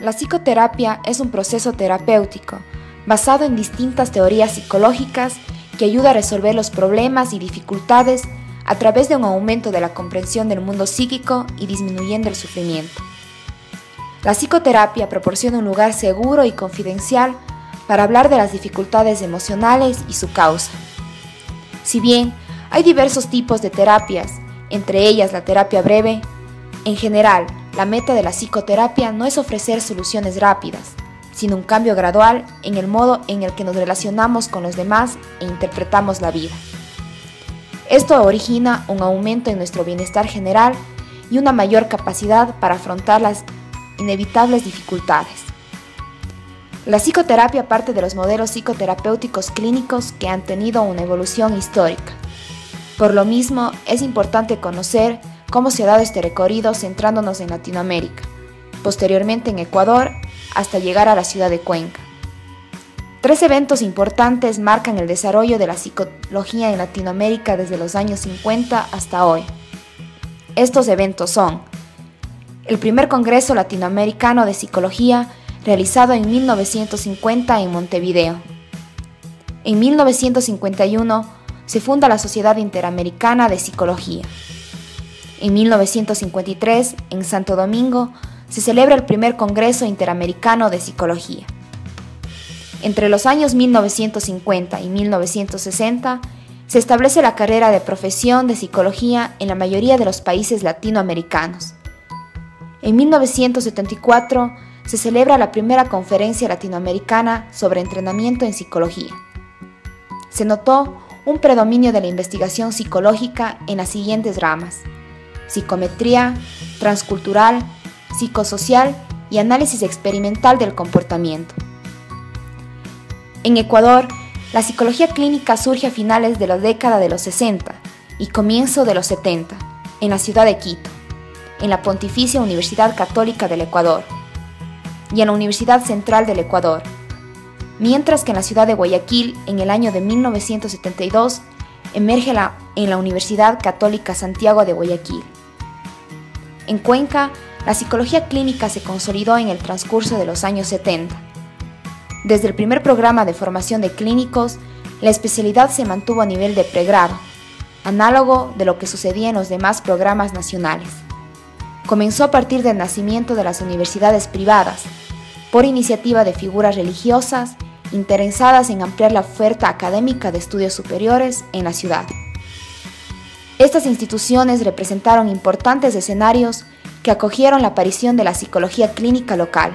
La psicoterapia es un proceso terapéutico basado en distintas teorías psicológicas que ayuda a resolver los problemas y dificultades a través de un aumento de la comprensión del mundo psíquico y disminuyendo el sufrimiento. La psicoterapia proporciona un lugar seguro y confidencial para hablar de las dificultades emocionales y su causa. Si bien hay diversos tipos de terapias, entre ellas la terapia breve, en general, la meta de la psicoterapia no es ofrecer soluciones rápidas, sino un cambio gradual en el modo en el que nos relacionamos con los demás e interpretamos la vida. Esto origina un aumento en nuestro bienestar general y una mayor capacidad para afrontar las inevitables dificultades. La psicoterapia parte de los modelos psicoterapéuticos clínicos que han tenido una evolución histórica. Por lo mismo, es importante conocer cómo se ha dado este recorrido centrándonos en Latinoamérica, posteriormente en Ecuador, hasta llegar a la ciudad de Cuenca. 3 eventos importantes marcan el desarrollo de la psicología en Latinoamérica desde los años 50 hasta hoy. Estos eventos son: el primer Congreso Latinoamericano de Psicología, realizado en 1950 en Montevideo. En 1951 se funda la Sociedad Interamericana de Psicología. En 1953, en Santo Domingo, se celebra el primer Congreso Interamericano de Psicología. Entre los años 1950 y 1960, se establece la carrera de profesión de psicología en la mayoría de los países latinoamericanos. En 1974, se celebra la primera conferencia latinoamericana sobre entrenamiento en psicología. Se notó un predominio de la investigación psicológica en las siguientes ramas: psicometría, transcultural, psicosocial y análisis experimental del comportamiento. En Ecuador, la psicología clínica surge a finales de la década de los 60 y comienzo de los 70, en la ciudad de Quito, en la Pontificia Universidad Católica del Ecuador y en la Universidad Central del Ecuador, mientras que en la ciudad de Guayaquil, en el año de 1972, emerge en la Universidad Católica Santiago de Guayaquil. En Cuenca, la psicología clínica se consolidó en el transcurso de los años 70. Desde el primer programa de formación de clínicos, la especialidad se mantuvo a nivel de pregrado, análogo de lo que sucedía en los demás programas nacionales. Comenzó a partir del nacimiento de las universidades privadas, por iniciativa de figuras religiosas interesadas en ampliar la oferta académica de estudios superiores en la ciudad. Estas instituciones representaron importantes escenarios que acogieron la aparición de la psicología clínica local.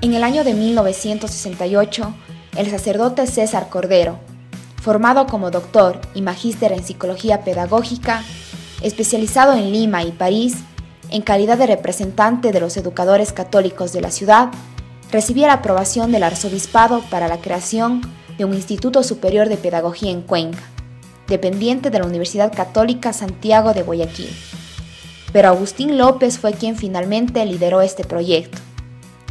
En el año de 1968, el sacerdote César Cordero, formado como doctor y magíster en psicología pedagógica, especializado en Lima y París, en calidad de representante de los educadores católicos de la ciudad, recibía la aprobación del arzobispado para la creación de un Instituto Superior de Pedagogía en Cuenca, dependiente de la Universidad Católica Santiago de Guayaquil. Pero Agustín López fue quien finalmente lideró este proyecto,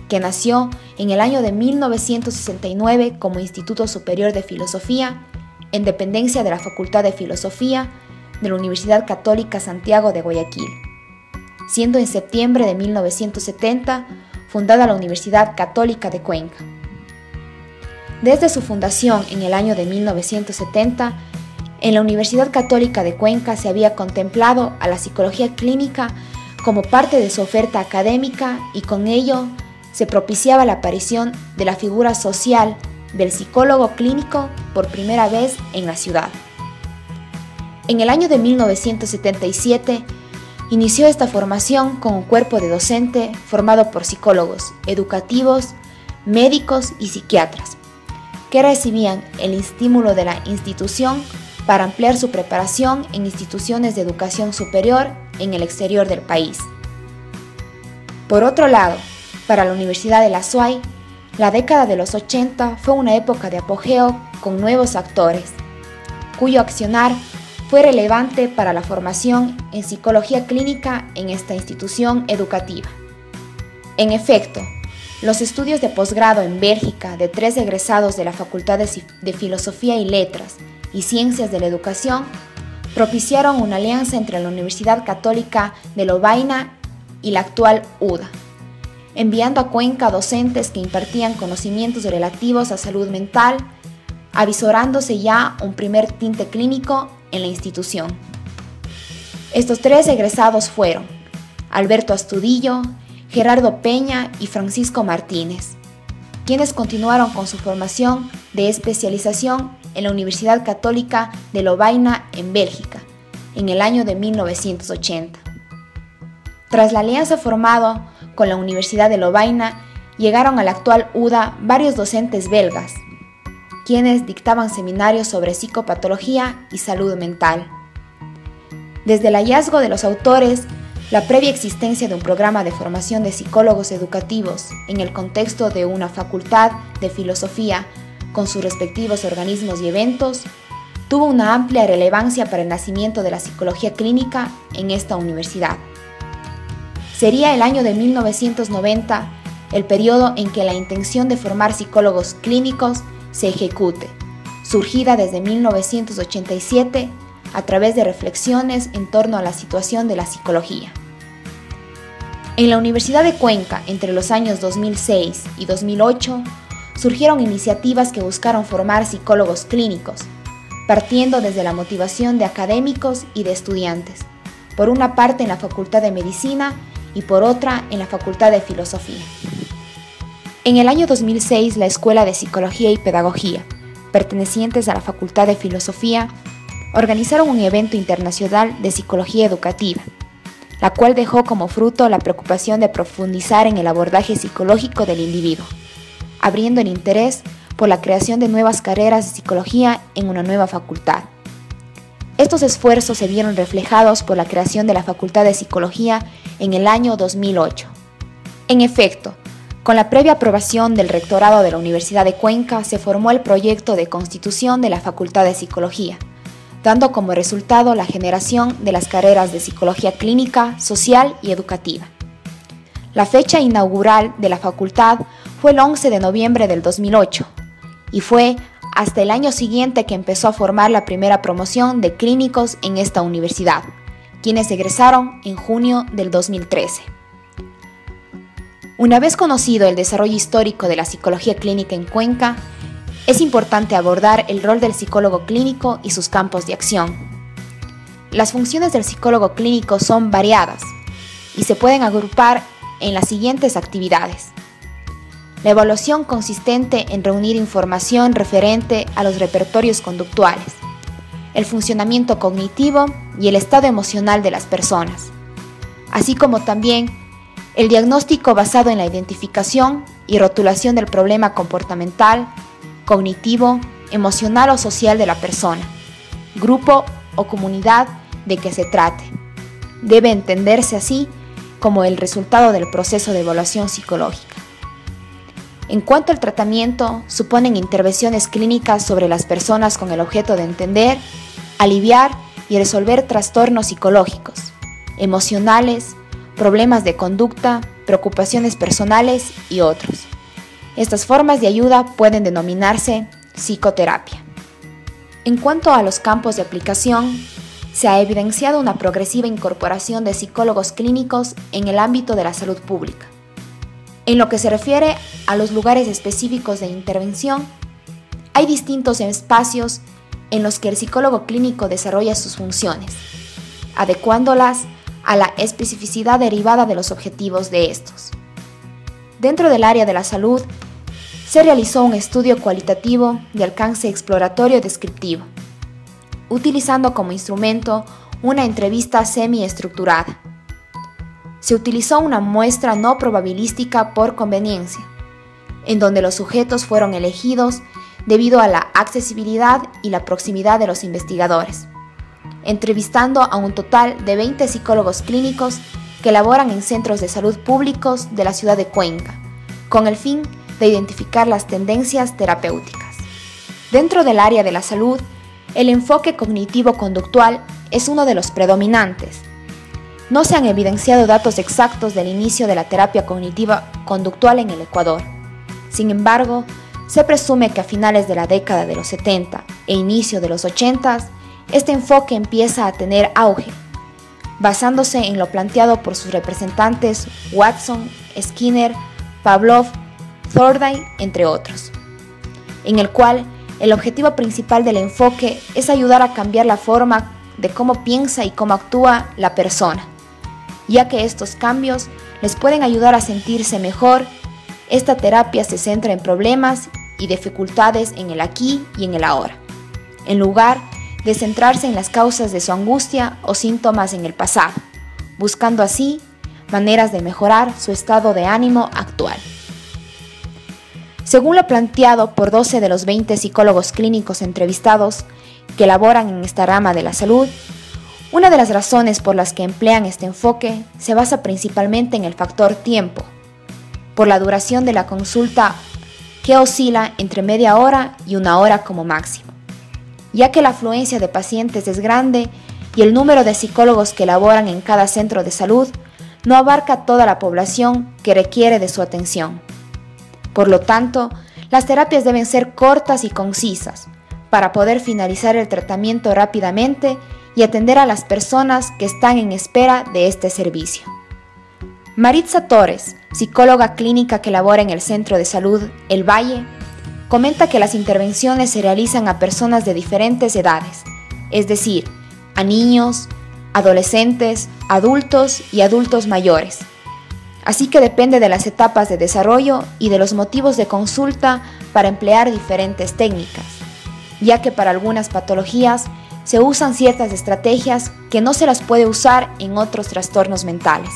que nació en el año de 1969 como Instituto Superior de Filosofía, en dependencia de la Facultad de Filosofía de la Universidad Católica Santiago de Guayaquil, siendo en septiembre de 1970 fundada la Universidad Católica de Cuenca. Desde su fundación en el año de 1970, en la Universidad Católica de Cuenca se había contemplado a la psicología clínica como parte de su oferta académica y con ello se propiciaba la aparición de la figura social del psicólogo clínico por primera vez en la ciudad. En el año de 1977, inició esta formación con un cuerpo de docente formado por psicólogos, educativos, médicos y psiquiatras, que recibían el estímulo de la institución para ampliar su preparación en instituciones de educación superior en el exterior del país. Por otro lado, para la Universidad de la SUAY, la década de los 80 fue una época de apogeo con nuevos actores, cuyo accionar fue relevante para la formación en psicología clínica en esta institución educativa. En efecto, los estudios de posgrado en Bélgica de 3 egresados de la Facultad de Filosofía y Letras y Ciencias de la Educación propiciaron una alianza entre la Universidad Católica de Lovaina y la actual UDA, enviando a Cuenca docentes que impartían conocimientos relativos a salud mental, avisorándose ya un primer tinte clínico en la institución. Estos 3 egresados fueron Alberto Astudillo, Gerardo Peña y Francisco Martínez, quienes continuaron con su formación de especialización en la Universidad Católica de Lovaina en Bélgica, en el año de 1980. Tras la alianza formada con la Universidad de Lovaina, llegaron a la actual UDA varios docentes belgas, quienes dictaban seminarios sobre psicopatología y salud mental. Desde el hallazgo de los autores, la previa existencia de un programa de formación de psicólogos educativos en el contexto de una facultad de filosofía con sus respectivos organismos y eventos, tuvo una amplia relevancia para el nacimiento de la psicología clínica en esta universidad. Sería el año de 1990 el periodo en que la intención de formar psicólogos clínicos se ejecute, surgida desde 1987 a través de reflexiones en torno a la situación de la psicología. En la Universidad de Cuenca, entre los años 2006 y 2008, surgieron iniciativas que buscaron formar psicólogos clínicos, partiendo desde la motivación de académicos y de estudiantes, por una parte en la Facultad de Medicina y por otra en la Facultad de Filosofía. En el año 2006, la Escuela de Psicología y Pedagogía, pertenecientes a la Facultad de Filosofía, organizaron un evento internacional de psicología educativa, la cual dejó como fruto la preocupación de profundizar en el abordaje psicológico del individuo, abriendo el interés por la creación de nuevas carreras de psicología en una nueva facultad. Estos esfuerzos se vieron reflejados por la creación de la Facultad de Psicología en el año 2008. En efecto, con la previa aprobación del rectorado de la Universidad de Cuenca se formó el proyecto de constitución de la Facultad de Psicología, dando como resultado la generación de las carreras de Psicología Clínica, Social y Educativa. La fecha inaugural de la facultad fue el 11 de noviembre del 2008 y fue hasta el año siguiente que empezó a formar la primera promoción de clínicos en esta universidad, quienes egresaron en junio del 2013. Una vez conocido el desarrollo histórico de la psicología clínica en Cuenca, es importante abordar el rol del psicólogo clínico y sus campos de acción. Las funciones del psicólogo clínico son variadas y se pueden agrupar en las siguientes actividades. La evaluación consistente en reunir información referente a los repertorios conductuales, el funcionamiento cognitivo y el estado emocional de las personas, así como también el diagnóstico basado en la identificación y rotulación del problema comportamental, cognitivo, emocional o social de la persona, grupo o comunidad de que se trate. Debe entenderse así como el resultado del proceso de evaluación psicológica. En cuanto al tratamiento, suponen intervenciones clínicas sobre las personas con el objeto de entender, aliviar y resolver trastornos psicológicos, emocionales, problemas de conducta, preocupaciones personales y otros. Estas formas de ayuda pueden denominarse psicoterapia. En cuanto a los campos de aplicación, se ha evidenciado una progresiva incorporación de psicólogos clínicos en el ámbito de la salud pública. En lo que se refiere a los lugares específicos de intervención, hay distintos espacios en los que el psicólogo clínico desarrolla sus funciones, adecuándolas a la especificidad derivada de los objetivos de estos. Dentro del área de la salud, se realizó un estudio cualitativo de alcance exploratorio descriptivo, utilizando como instrumento una entrevista semi-estructurada. Se utilizó una muestra no probabilística por conveniencia, en donde los sujetos fueron elegidos debido a la accesibilidad y la proximidad de los investigadores, entrevistando a un total de 20 psicólogos clínicos que laboran en centros de salud públicos de la ciudad de Cuenca, con el fin de identificar las tendencias terapéuticas. Dentro del área de la salud, el enfoque cognitivo-conductual es uno de los predominantes. No se han evidenciado datos exactos del inicio de la terapia cognitiva conductual en el Ecuador. Sin embargo, se presume que a finales de la década de los 70 e inicio de los 80, este enfoque empieza a tener auge, basándose en lo planteado por sus representantes Watson, Skinner, Pavlov, Thorndike, entre otros, en el cual el objetivo principal del enfoque es ayudar a cambiar la forma de cómo piensa y cómo actúa la persona, ya que estos cambios les pueden ayudar a sentirse mejor. Esta terapia se centra en problemas y dificultades en el aquí y en el ahora, en lugar de centrarse en las causas de su angustia o síntomas en el pasado, buscando así maneras de mejorar su estado de ánimo actual. Según lo planteado por 12 de los 20 psicólogos clínicos entrevistados que laboran en esta rama de la salud, una de las razones por las que emplean este enfoque se basa principalmente en el factor tiempo, por la duración de la consulta que oscila entre media hora y una hora como máximo, ya que la afluencia de pacientes es grande y el número de psicólogos que laboran en cada centro de salud no abarca toda la población que requiere de su atención. Por lo tanto, las terapias deben ser cortas y concisas para poder finalizar el tratamiento rápidamente y atender a las personas que están en espera de este servicio. Maritza Torres, psicóloga clínica que labora en el Centro de Salud El Valle, comenta que las intervenciones se realizan a personas de diferentes edades, es decir, a niños, adolescentes, adultos y adultos mayores. Así que depende de las etapas de desarrollo y de los motivos de consulta para emplear diferentes técnicas, ya que para algunas patologías se usan ciertas estrategias que no se las puede usar en otros trastornos mentales.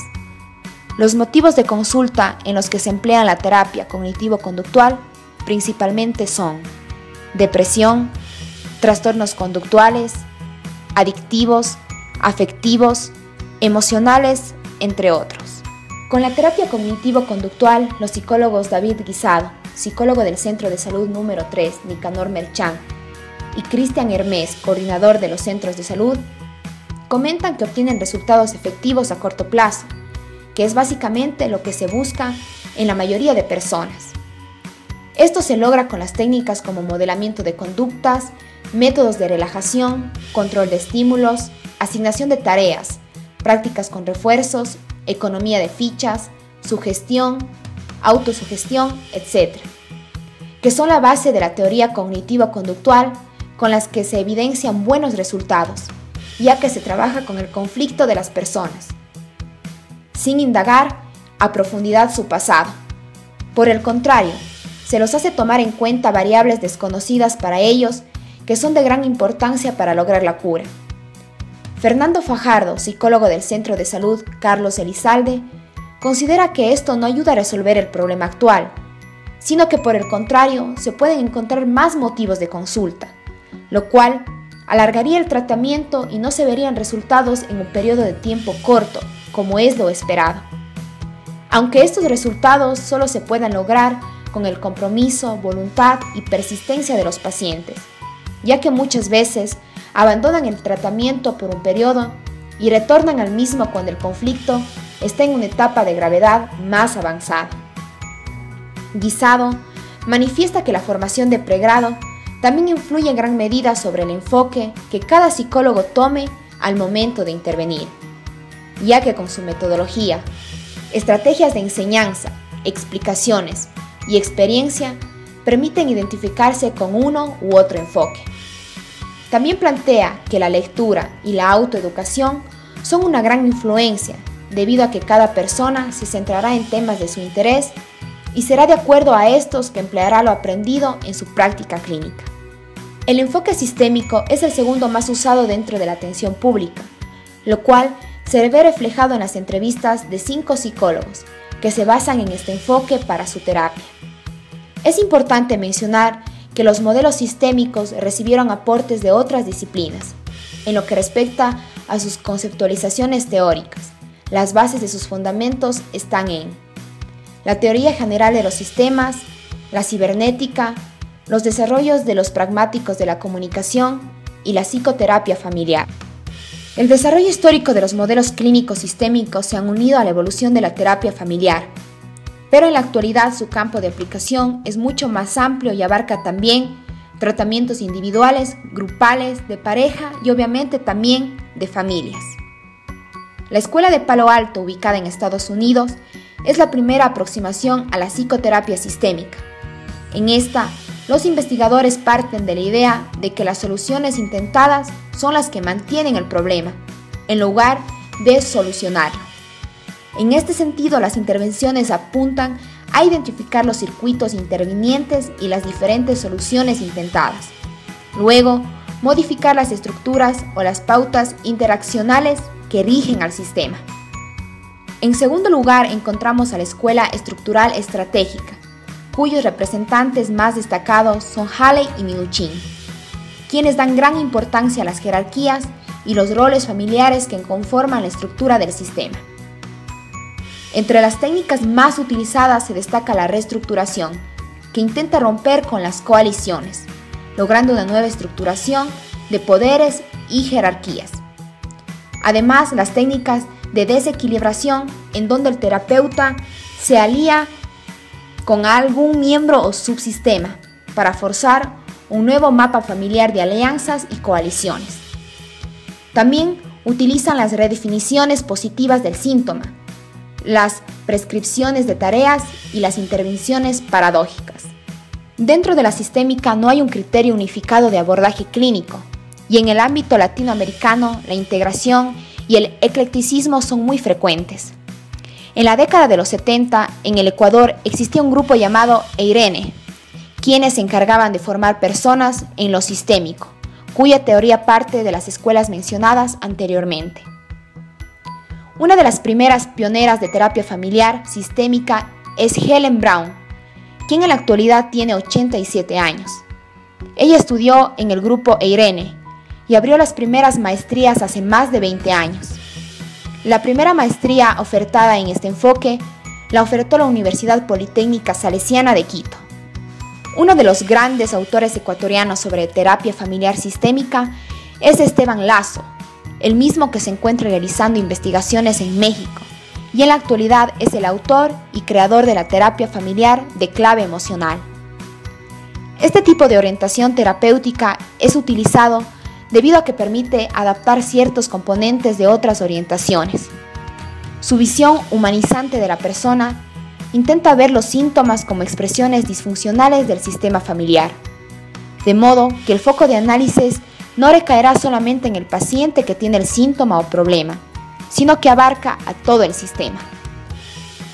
Los motivos de consulta en los que se emplea la terapia cognitivo-conductual principalmente son depresión, trastornos conductuales, adictivos, afectivos, emocionales, entre otros. Con la terapia cognitivo-conductual, los psicólogos David Guisado, psicólogo del Centro de Salud número 3, Nicanor Merchán, y Cristian Hermés, coordinador de los centros de salud, comentan que obtienen resultados efectivos a corto plazo, que es básicamente lo que se busca en la mayoría de personas. Esto se logra con las técnicas como modelamiento de conductas, métodos de relajación, control de estímulos, asignación de tareas, prácticas con refuerzos, economía de fichas, sugestión, autosugestión, etc., que son la base de la teoría cognitiva-conductual con las que se evidencian buenos resultados, ya que se trabaja con el conflicto de las personas, sin indagar a profundidad su pasado. Por el contrario, se los hace tomar en cuenta variables desconocidas para ellos que son de gran importancia para lograr la cura. Fernando Fajardo, psicólogo del Centro de Salud Carlos Elizalde, considera que esto no ayuda a resolver el problema actual, sino que por el contrario se pueden encontrar más motivos de consulta, lo cual alargaría el tratamiento y no se verían resultados en un periodo de tiempo corto, como es lo esperado. Aunque estos resultados solo se puedan lograr con el compromiso, voluntad y persistencia de los pacientes, ya que muchas veces abandonan el tratamiento por un periodo y retornan al mismo cuando el conflicto está en una etapa de gravedad más avanzada. Guisado manifiesta que la formación de pregrado también influye en gran medida sobre el enfoque que cada psicólogo tome al momento de intervenir, ya que con su metodología, estrategias de enseñanza, explicaciones y experiencia permiten identificarse con uno u otro enfoque. También plantea que la lectura y la autoeducación son una gran influencia, debido a que cada persona se centrará en temas de su interés y será de acuerdo a estos que empleará lo aprendido en su práctica clínica. El enfoque sistémico es el segundo más usado dentro de la atención pública, lo cual se ve reflejado en las entrevistas de 5 psicólogos que se basan en este enfoque para su terapia. Es importante mencionar que los modelos sistémicos recibieron aportes de otras disciplinas, en lo que respecta a sus conceptualizaciones teóricas. Las bases de sus fundamentos están en la teoría general de los sistemas, la cibernética, los desarrollos de los pragmáticos de la comunicación y la psicoterapia familiar. El desarrollo histórico de los modelos clínicos sistémicos se han unido a la evolución de la terapia familiar, pero en la actualidad su campo de aplicación es mucho más amplio y abarca también tratamientos individuales, grupales, de pareja y obviamente también de familias. La Escuela de Palo Alto, ubicada en Estados Unidos, es la primera aproximación a la psicoterapia sistémica. En esta, los investigadores parten de la idea de que las soluciones intentadas son las que mantienen el problema, en lugar de solucionarlo. En este sentido, las intervenciones apuntan a identificar los circuitos intervinientes y las diferentes soluciones intentadas. Luego, modificar las estructuras o las pautas interaccionales que rigen al sistema. En segundo lugar, encontramos a la Escuela Estructural Estratégica, cuyos representantes más destacados son Haley y Minuchin, quienes dan gran importancia a las jerarquías y los roles familiares que conforman la estructura del sistema. Entre las técnicas más utilizadas se destaca la reestructuración, que intenta romper con las coaliciones, logrando una nueva estructuración de poderes y jerarquías. Además, las técnicas de desequilibración, en donde el terapeuta se alía con algún miembro o subsistema para forzar un nuevo mapa familiar de alianzas y coaliciones. También utilizan las redefiniciones positivas del síntoma, las prescripciones de tareas y las intervenciones paradójicas. Dentro de la sistémica no hay un criterio unificado de abordaje clínico, y en el ámbito latinoamericano la integración y el eclecticismo son muy frecuentes. En la década de los 70, en el Ecuador existía un grupo llamado EIRENE, quienes se encargaban de formar personas en lo sistémico, cuya teoría parte de las escuelas mencionadas anteriormente. Una de las primeras pioneras de terapia familiar sistémica es Helen Brown, quien en la actualidad tiene 87 años. Ella estudió en el grupo EIRENE y abrió las primeras maestrías hace más de 20 años. La primera maestría ofertada en este enfoque la ofertó la Universidad Politécnica Salesiana de Quito. Uno de los grandes autores ecuatorianos sobre terapia familiar sistémica es Esteban Lazo, el mismo que se encuentra realizando investigaciones en México, y en la actualidad es el autor y creador de la terapia familiar de clave emocional. Este tipo de orientación terapéutica es utilizado debido a que permite adaptar ciertos componentes de otras orientaciones. Su visión humanizante de la persona intenta ver los síntomas como expresiones disfuncionales del sistema familiar, de modo que el foco de análisis no recaerá solamente en el paciente que tiene el síntoma o problema, sino que abarca a todo el sistema.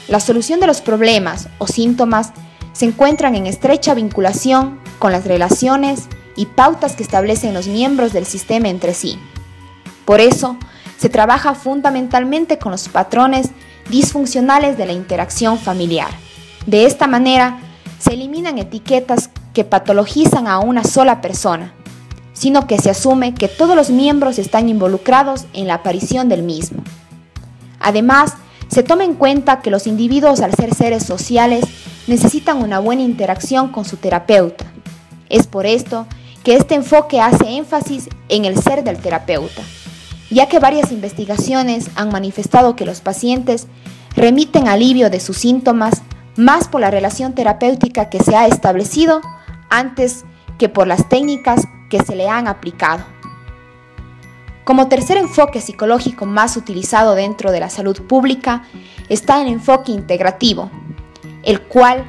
La solución de los problemas o síntomas se encuentran en estrecha vinculación con las relaciones y pautas que establecen los miembros del sistema entre sí. Por eso, se trabaja fundamentalmente con los patrones disfuncionales de la interacción familiar. De esta manera, se eliminan etiquetas que patologizan a una sola persona, sino que se asume que todos los miembros están involucrados en la aparición del mismo. Además, se toma en cuenta que los individuos, al ser seres sociales, necesitan una buena interacción con su terapeuta. Es por esto que este enfoque hace énfasis en el ser del terapeuta, ya que varias investigaciones han manifestado que los pacientes remiten alivio de sus síntomas más por la relación terapéutica que se ha establecido antes que por las técnicas que se le han aplicado. Como tercer enfoque psicológico más utilizado dentro de la salud pública está el enfoque integrativo, el cual,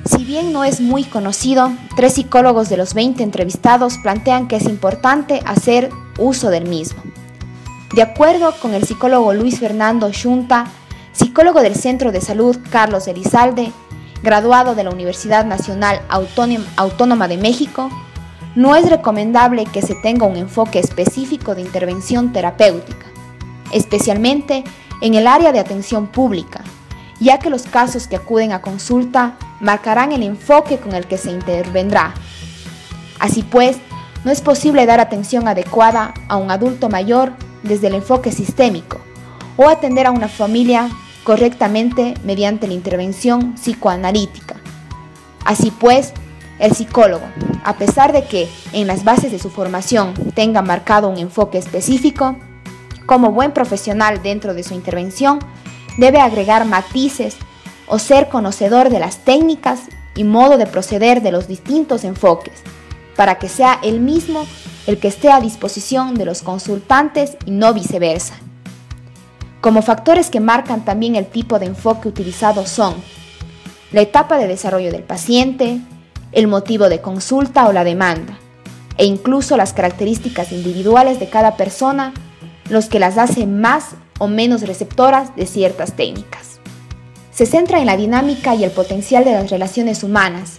si bien no es muy conocido, 3 psicólogos de los 20 entrevistados plantean que es importante hacer uso del mismo. De acuerdo con el psicólogo Luis Fernando Xunta, psicólogo del Centro de Salud Carlos Elizalde, graduado de la Universidad Nacional Autónoma de México, no es recomendable que se tenga un enfoque específico de intervención terapéutica, especialmente en el área de atención pública, ya que los casos que acuden a consulta marcarán el enfoque con el que se intervendrá. Así pues, no es posible dar atención adecuada a un adulto mayor desde el enfoque sistémico o atender a una familia correctamente mediante la intervención psicoanalítica. Así pues, el psicólogo, a pesar de que en las bases de su formación tenga marcado un enfoque específico, como buen profesional dentro de su intervención, debe agregar matices o ser conocedor de las técnicas y modo de proceder de los distintos enfoques, para que sea él mismo el que esté a disposición de los consultantes y no viceversa. Como factores que marcan también el tipo de enfoque utilizado son la etapa de desarrollo del paciente, el motivo de consulta o la demanda, e incluso las características individuales de cada persona, los que las hacen más o menos receptoras de ciertas técnicas. Se centra en la dinámica y el potencial de las relaciones humanas,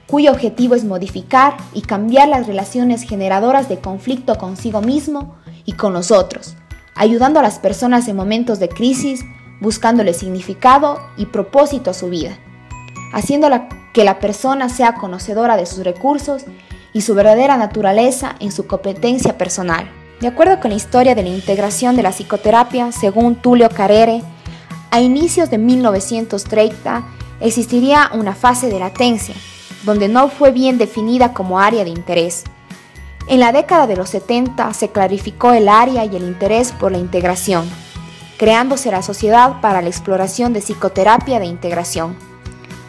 cuyo objetivo es modificar y cambiar las relaciones generadoras de conflicto consigo mismo y con los otros, ayudando a las personas en momentos de crisis, buscándole significado y propósito a su vida, haciéndola que la persona sea conocedora de sus recursos y su verdadera naturaleza en su competencia personal. De acuerdo con la historia de la integración de la psicoterapia, según Tullio Carrere, a inicios de 1930 existiría una fase de latencia, donde no fue bien definida como área de interés. En la década de los 70 se clarificó el área y el interés por la integración, creándose la Sociedad para la Exploración de Psicoterapia de Integración.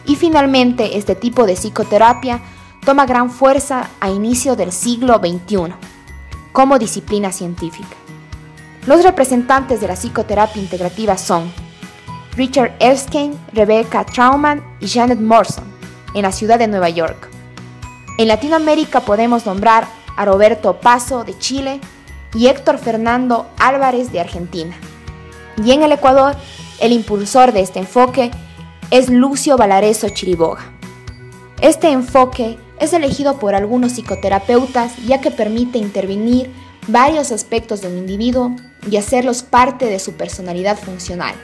Y finalmente este tipo de psicoterapia toma gran fuerza a inicio del siglo XXI, como disciplina científica. Los representantes de la psicoterapia integrativa son Richard Erskine, Rebecca Trauman y Janet Morrison, en la ciudad de Nueva York. En Latinoamérica podemos nombrar a Roberto Paso de Chile y Héctor Fernando Álvarez de Argentina. Y en el Ecuador, el impulsor de este enfoque es Lucio Valareso Chiriboga. Este enfoque es elegido por algunos psicoterapeutas ya que permite intervenir varios aspectos de un individuo y hacerlos parte de su personalidad funcional,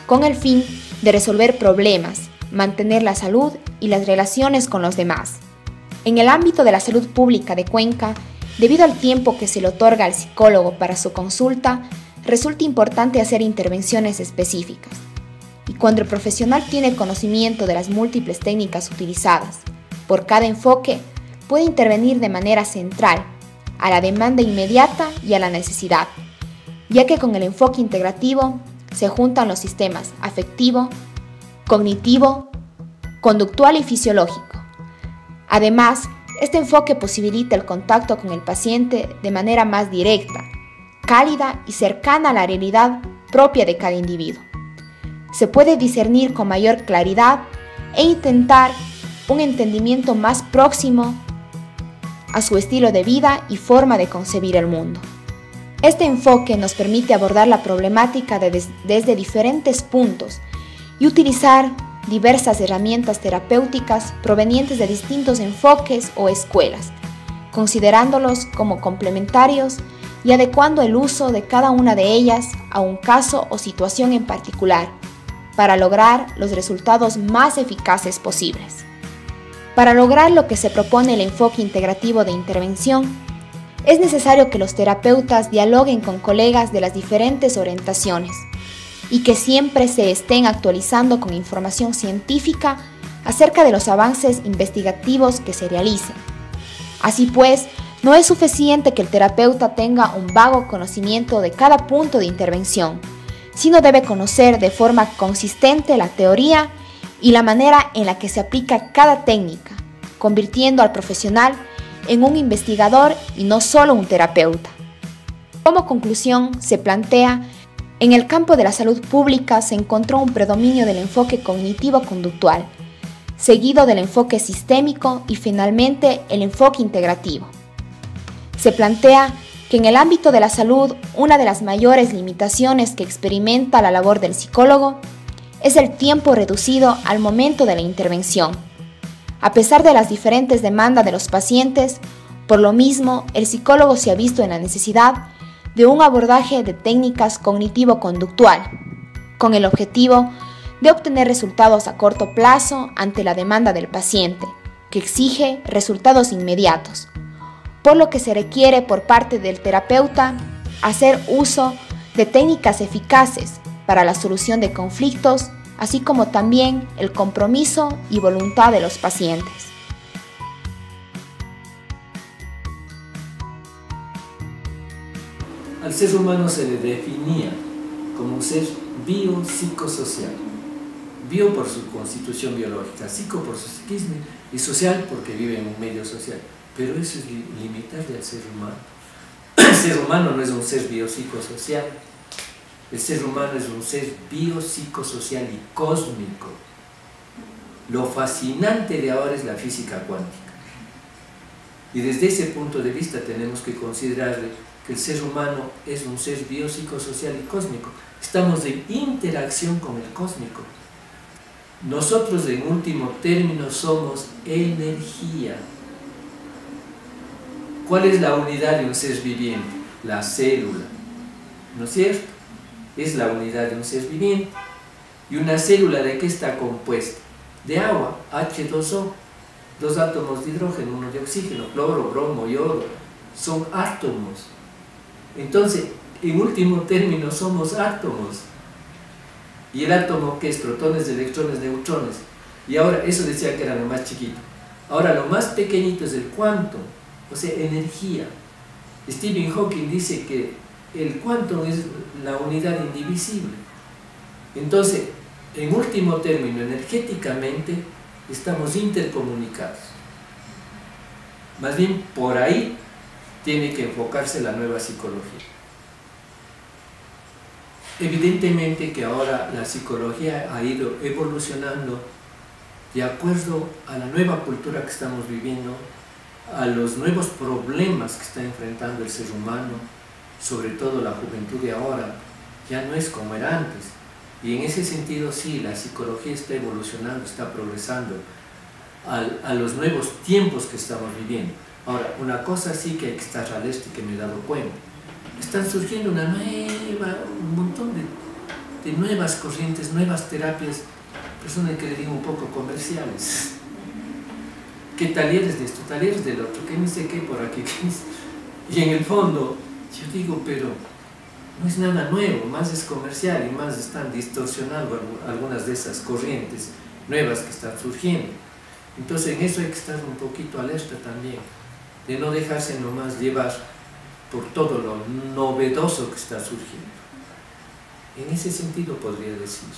con el fin de resolver problemas, mantener la salud y las relaciones con los demás. En el ámbito de la salud pública de Cuenca, debido al tiempo que se le otorga al psicólogo para su consulta, resulta importante hacer intervenciones específicas. Y cuando el profesional tiene conocimiento de las múltiples técnicas utilizadas por cada enfoque, puede intervenir de manera central a la demanda inmediata y a la necesidad, ya que con el enfoque integrativo se juntan los sistemas afectivo, cognitivo, conductual y fisiológico. Además, este enfoque posibilita el contacto con el paciente de manera más directa, cálida y cercana a la realidad propia de cada individuo. Se puede discernir con mayor claridad e intentar un entendimiento más próximo a su estilo de vida y forma de concebir el mundo. Este enfoque nos permite abordar la problemática desde diferentes puntos y utilizar diversas herramientas terapéuticas provenientes de distintos enfoques o escuelas, considerándolos como complementarios y adecuando el uso de cada una de ellas a un caso o situación en particular, para lograr los resultados más eficaces posibles. Para lograr lo que se propone el enfoque integrativo de intervención, es necesario que los terapeutas dialoguen con colegas de las diferentes orientaciones y que siempre se estén actualizando con información científica acerca de los avances investigativos que se realicen. Así pues, no es suficiente que el terapeuta tenga un vago conocimiento de cada punto de intervención, sino debe conocer de forma consistente la teoría y la manera en la que se aplica cada técnica, convirtiendo al profesional en un investigador y no solo un terapeuta. Como conclusión, se plantea, en el campo de la salud pública se encontró un predominio del enfoque cognitivo-conductual, seguido del enfoque sistémico y finalmente el enfoque integrativo. Se plantea que en el ámbito de la salud, una de las mayores limitaciones que experimenta la labor del psicólogo es el tiempo reducido al momento de la intervención. A pesar de las diferentes demandas de los pacientes, por lo mismo, el psicólogo se ha visto en la necesidad de un abordaje de técnicas cognitivo-conductual, con el objetivo de obtener resultados a corto plazo ante la demanda del paciente, que exige resultados inmediatos, por lo que se requiere por parte del terapeuta hacer uso de técnicas eficaces para la solución de conflictos, así como también el compromiso y voluntad de los pacientes. Al ser humano se le definía como un ser biopsicosocial. Bio por su constitución biológica, psico por su psiquismo y social porque vive en un medio social. Pero eso es limitarle al ser humano. El ser humano no es un ser biopsicosocial. El ser humano es un ser biopsicosocial y cósmico. Lo fascinante de ahora es la física cuántica. Y desde ese punto de vista tenemos que considerar que el ser humano es un ser biopsicosocial y cósmico. Estamos en interacción con el cósmico. Nosotros, en último término, somos energía. ¿Cuál es la unidad de un ser viviente? La célula, ¿no es cierto? Es la unidad de un ser viviente. ¿Y una célula de qué está compuesta? De agua, H2O, 2 átomos de hidrógeno, 1 de oxígeno, cloro, bromo, yodo, son átomos. Entonces, en último término, somos átomos. ¿Y el átomo qué es? Protones, electrones, neutrones. Y ahora, eso decía que era lo más chiquito. Ahora, lo más pequeñito es el quantum, o sea, energía. Stephen Hawking dice que el quantum es la unidad indivisible. Entonces, en último término, energéticamente, estamos intercomunicados. Más bien, por ahí tiene que enfocarse la nueva psicología. Evidentemente que ahora la psicología ha ido evolucionando de acuerdo a la nueva cultura que estamos viviendo, a los nuevos problemas que está enfrentando el ser humano, sobre todo la juventud de ahora, ya no es como era antes. Y en ese sentido sí, la psicología está evolucionando, está progresando a los nuevos tiempos que estamos viviendo. Ahora, una cosa sí que hay que estar alerta y que me he dado cuenta. Están surgiendo un montón de nuevas corrientes, nuevas terapias, personas que le digo un poco comerciales. ¿Qué talleres de esto, talleres del otro? ¿Qué ni sé qué por aquí? Y en el fondo, yo digo, pero no es nada nuevo, más es comercial y más están distorsionando algunas de esas corrientes nuevas que están surgiendo. Entonces en eso hay que estar un poquito alerta también, de no dejarse nomás llevar por todo lo novedoso que está surgiendo. En ese sentido podría decir.